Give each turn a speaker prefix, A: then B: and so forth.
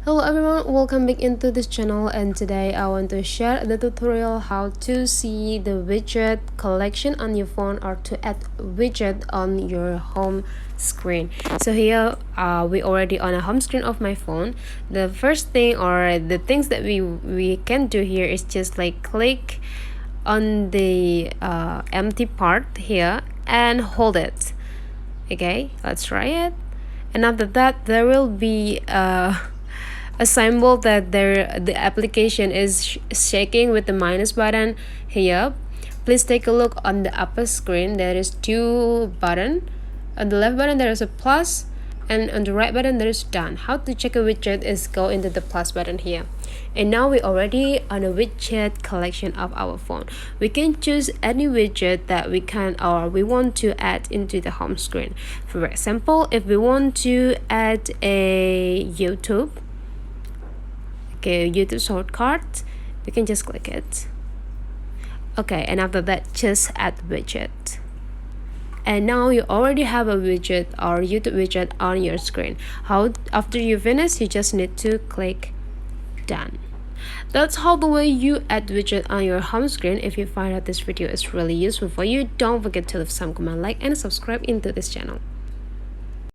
A: Hello everyone, welcome back into this channel, and today I want to share the tutorial how to see the widget collection on your phone or to add widget on your home screen. So here we already on a home screen of my phone. The first thing or the things that we can do here is just like click on the empty part here and hold it. Okay, let's try it. And after that there will be a symbol that the application is shaking with the minus button here. Please take a look on the upper screen. There is two button. On the left button there is a plus, and on the right button there is done. How to check a widget is go into the plus button here. And now we already on a widget collection of our phone. We can choose any widget that we can or we want to add into the home screen. For example, if we want to add a YouTube shortcut, we can just click it. Okay, and after that just add widget. And now you already have a widget or YouTube widget on your screen. After you finish, you just need to click done. That's how the way you add widget on your home screen. If you find out this video is really useful for you, don't forget to leave some comment, like and subscribe into this channel.